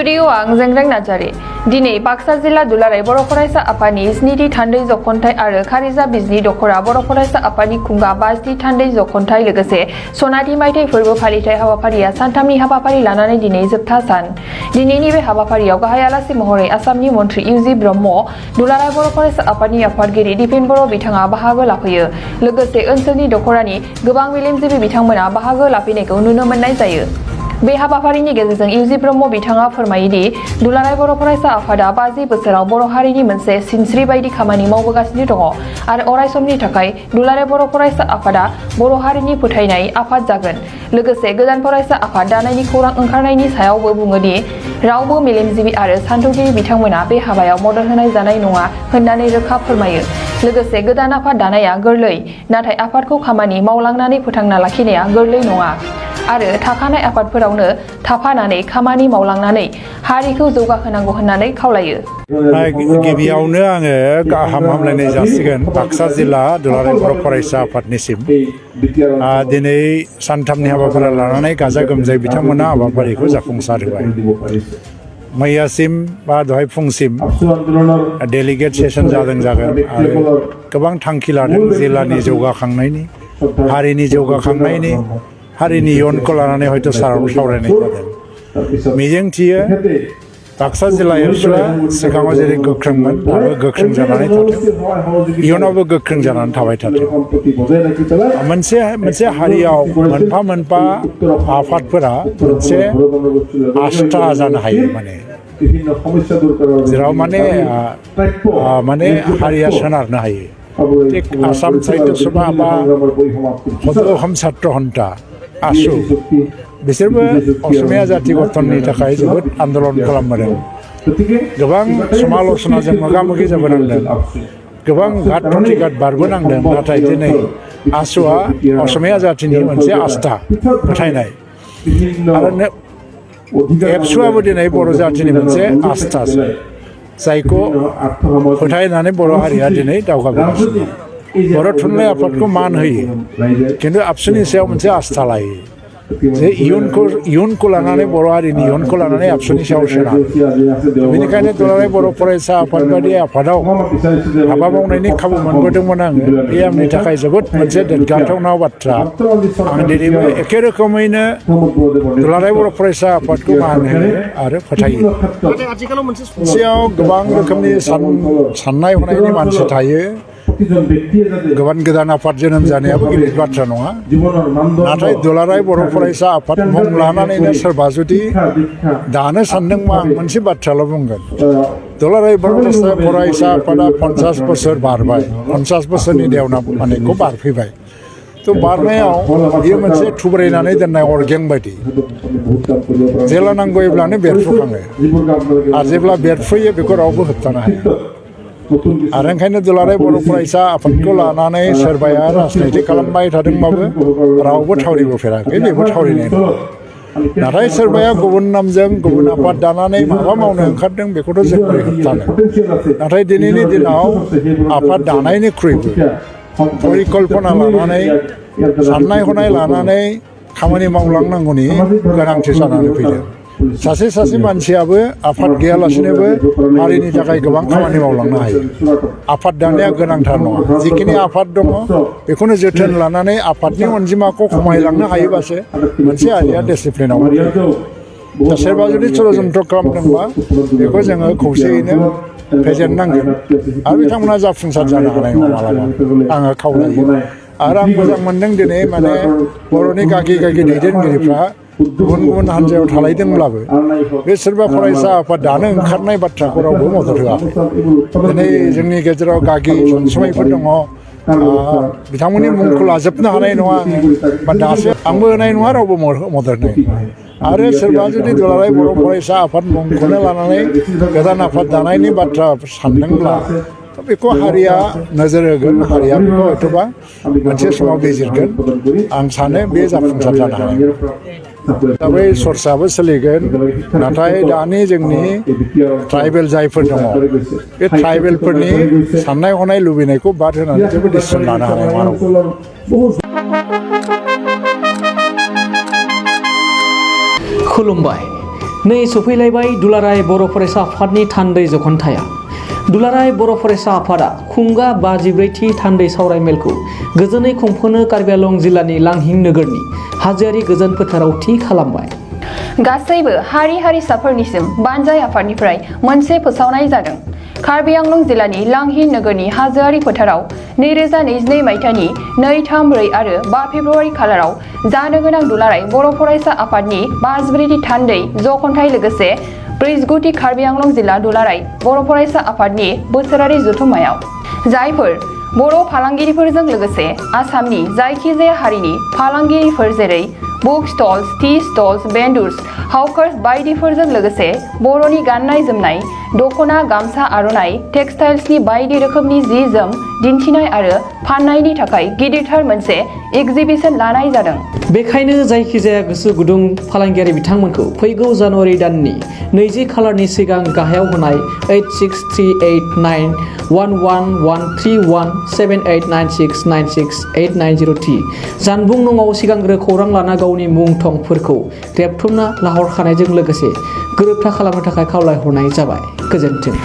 Studio आं जेंग्रें नार्जारी दिनै बाक्सा जिल्ला दुलाराय बर' फरायसा आफादनि 7थि थान्दै जख'न्थाइ आरो खारिजा बिजनि दख'रा बर' फरायसा आफादनि खुंगा 5थि थान्दै जख'न्थाइ लोगोसे सनाथि मायथाइ फोरबो फालिथाय हाबाफारिया सानथामनि हाबाफारि लानानै दिनै जोबथा सान। दिनैनि बे हाबाफारियाव गाहाय आलासि महरै आसामनि मन्त्रि इउजि ब्रह्म, दुलाराय बर' फरायसा आफादनि आफादगिरि दिपेन बर' बिथाङा बाहागो लाफैयो। लोगोसे ओनसोलनि दख'रानि गोबां मेलेमजिबि बिथांमोना बाहागो लाफैनायखौ नुनो मोननाय जायो। बे हाबाफारिनि गेजेरजों इउजि ब्रह्म बिथाङा फोरमायोदि दुलाराय बर' फरायसा आफादा 50 बोसोराव बर' हारिनि मोनसे सिनस्रि बायदि खामानि मावबोगासिनो दङ आरो अरायसमनि थाखाय दुलाराय बर' फरायसा आफादा बर' हारिनि फोथायनाय आफाद जागोन। लोगोसे गोदान फरायसा आफाद दानायनि खौरां ओंखारनायनि सायावबो बुङोदि रावबो मेलेमजिबि आरो सान्थौगिरि बिथांमोना बे हाबायाव मदद होनाय जानाय नङा होननानै रोखा फोरमायो। लोगोसे गोदान आफाद दानाया गोरलै, नाथाय आफादखौ खामानि मावलांनानै फोथांना लाखिनाया गोरलै नङा आरो थाखानाय आफादफोरावनो थाफानानै खामानि मावलांनानै हारिखौ जौगाहोनांगौ होननानै खावलायो। गिबियावनो आङो गाहाम हामलायनाय जासिगोन बाक्सा जिल्ला दुलाराय बर' फरायसा आफादनिसिम। दिनै सानथामनि हाबाफारि लानानै गाजा गोमजायै बिथांमोना हाबाफारिखौ जाफुंसार होबाय। मैयासिम बा दहाय फुंसिम डेलिगेट सेसन जागोन आरो गोबां थांखि लादों जिल्लानि जौगाखांनायनि, हारिनि जौगाखांनायनि, हारिनि इयुनखौ लानानै हयथ' सावरायनाय जादों। मिजिंथियो बाक्सा जिल्ला एबसुआ सिगाङाव जेरै गोख्रोंमोन दाबो गोख्रों जानानै थाथों, इयुनावबो गोख्रों जानानै थाबाय थाथों। मोनसे हारियाव मोनफा मोनफा आफादफोरा मोनसे आस्था जानो हायो, जेराव माने हारिया सोनारनो हायो। थिग आसाम साहित्य सभा बा अहम छात्र सन्था आसु बिसोरबो असमिया जाति गठननि थाखाय जोबोद आन्दलन खालामबोदों। गोबां समाल'सनाजों मोगा मोगि जाबोनांदों, गोबां घात प्रतिघात बारबोनांदों। नाथाय दिनै आसुआ असमिया जातिनि मोनसे आस्था फोथायनाय आरो एबसुआबो दिनै बर' जातिनि मोनसे आस्था, जायखौ फोथायनानै बर' हारिया दिनै दावगाबोगासिनो। बर' थुनलाइ आफादखौ मान होयो, खिन्थु आबसुनि सायाव मोनसे आस्था लायो जे इयुनखौ लानानै, बर' हारिनि इयुनखौ लानानै आबसुनि सायाव सोनारो। बेनिखायनो दुलाराय बर' फरायसा आफाद बायदि आफादाव हाबा मावनायनि खाबु मोनबोदोंमोन आङो। बे आंनि थाखाय जोबोद मोनसे देरगाथावना बाथ्रा। आं दिनैबो एखे रोखोमैनो दुलाराय बर' फरायसा आफादखौ मान होयो आरो फोथायो। मोनसेयाव गोबां रोखोमनि साननाय हनायनि मानसि थायो। गोदान आफाद जोनोम जानायाबो गिदिर बाथ्रा नङा। नाथाय दुलाराय बर' फरायसा आफाद मुं लानानैनो सोरबा जुदि दानो सानदोंबा आं मोनसे बाथ्राल' बुंगोन। दुलाराय बर' फरायसा आफादा 50 बोसोर बारबाय, 50 बोसोरनि देवना मानेखौ बारफैबाय। थ' बारनायाव बियो मोनसे थुब्रायनानै दोननाय अर्गें बायदि, जेब्ला नांगौ अब्लानो बेरफ्रुखाङो आरो जेब्ला बेरफ्रुयो बेखौ रावबो होबथानो हाया। आरो ओंखायनो दुलाराय बर' फरायसा आफादखौ लानानै सोरबाया राजनिति खालामबाय थादोंबाबो रावबो थावरिबोफेराखै, बेबो थावरिनाय नङा। नाथाय सोरबाया गुबुन नामजों गुबुन आफाद दानानै माबा मावनो ओंखारदों, बेखौथ' जों बोरै होबथानो। नाथाय दिनैनि दिनाव आफाद दानायनिख्रुइबो परिकल्पना लानानै, साननाय हनाय लानानै खामानि मावलांनांगौनि गोनांथि जानानै फैदों। सासे मानसियाबो आफाद गैयालासिनोबो हारिनि थाखाय गोबां खामानि मावलांनो हायो। आफाद दानाया गोनांथार नङा। जिखिनि आफाद दङ बेखौनो जोथोन लानानै आफादनि अनजिमाखौ खमायलांनो हायोबासो मोनसे हारिया डिसिप्लिनाव फैयो। दा सोरबा जुदि षड्यन्त्र खालामदोंबा बेखौ जोङो खौसेयैनो फेजेननांगोन आरो बिथांमोना जाफुंसार जानो हानाय नङा मालाबा, आङो खावलायो। आरो आं मोजां मोनदों दिनै बर'नि गागि दैदेनगिरिफ्रा गुबुन हान्जायाव थालायदोंब्लाबो बे सोरबा फरायसा आफाद दानो ओंखारनाय बाथ्राखौ रावबो मदद होआखै। दिनै जोंनि गेजेराव गागि सनसुमैफोर दङ, बिथांमोननि मुंखौ लाजोबनो हानाय नङा बा दासो आंबो होनाय नङा, रावबो मदद होनाय नङा। आरो सोरबा जुदि दुलाराय बर' फरायसा आफाद मुंखौनो लानानै गोदान आफाद दानायनि बाथ्रा सानदोंब्ला बेखौ हारिया नोजोर होगोन, हारिया बेखौ हयथ'बा मोनसे समाव बिजिरगोन। आं सानो बे जाफुंसार जानो हानाय। दा बै सर्साबो सोलिगोन। नाथाय दानि जोंनि ट्राइबेल जायफोर दङ, बे ट्राइबेलफोरनि साननाय हनाय लुबैनायखौ बाद होनानै जेबो डिसिसन लानो हानाय नङा। खुलुमबाय। नै सफैलायबाय दुलाराय बर' फरायसा आफादनि थान्दै जखनथाया। दुलाराय बर' फरायसा आफादा खुंगा 54थि थान्दै सावरायमेलखौ गोजोनै खुंफुंनो कार्बि आंलं जिल्लानि लांहिं नोगोरनि हाजोआरि गोजोन फोथाराव थि खालामबाय। गासैबो हारि हारिसाफोरनिसिम बानजाय आफादनिफ्राय मोनसे फोसावनाय जादों। कार्बि आंलं जिल्लानि लांहिं नोगोरनि हाजोआरि फोथाराव 2022 मायथाइनि 2, 3, 4 आरो 5 फेब्रुआरि खालाराव जानो गोनां दुलाराय बर' फरायसा आफादनि 54थि थान्दै जखनथाइ लोगोसे 49थि कार्बि आंलं जिल्ला दुलाराय बर' फरायसा आफादनि बोसोरारि जथुम्मायाव जायफोर बर' फालांगिरिफोरजों लोगोसे आसामनि जायखिजाया हारिनि फालांगिरिफोर जेरै book stalls, tea stalls, vendors, hawkers बायदिफोरजों लोगोसे बर'नि गाननाय जोमनाय, दख'ना, गामसा, आर'नाइ, टेक्सटाइल्सनि बायदि रोखोमनि जि जोम दिन्थिनाय आरो फाननायनि थाखाय गिदिरथार मोनसे एग्जिबिशन लानाय जादों। बेखायनो जायखिजाया गोसो गुदुं फालांगियारि बिथांमोनखौ फैगौ जानुवारि दाननि 20 खालारनि सिगां गाहायाव होनाय 86389111317896968960T जानबुं नङाव सिगांग्रो खौरां लाना गावनि मुं थंफोरखौ रेबथुमना लाहरखानायजों लोगोसे गोरोबथा खालामनो थाखाय खावलायहरनाय जाबाय। गोजोन्थों।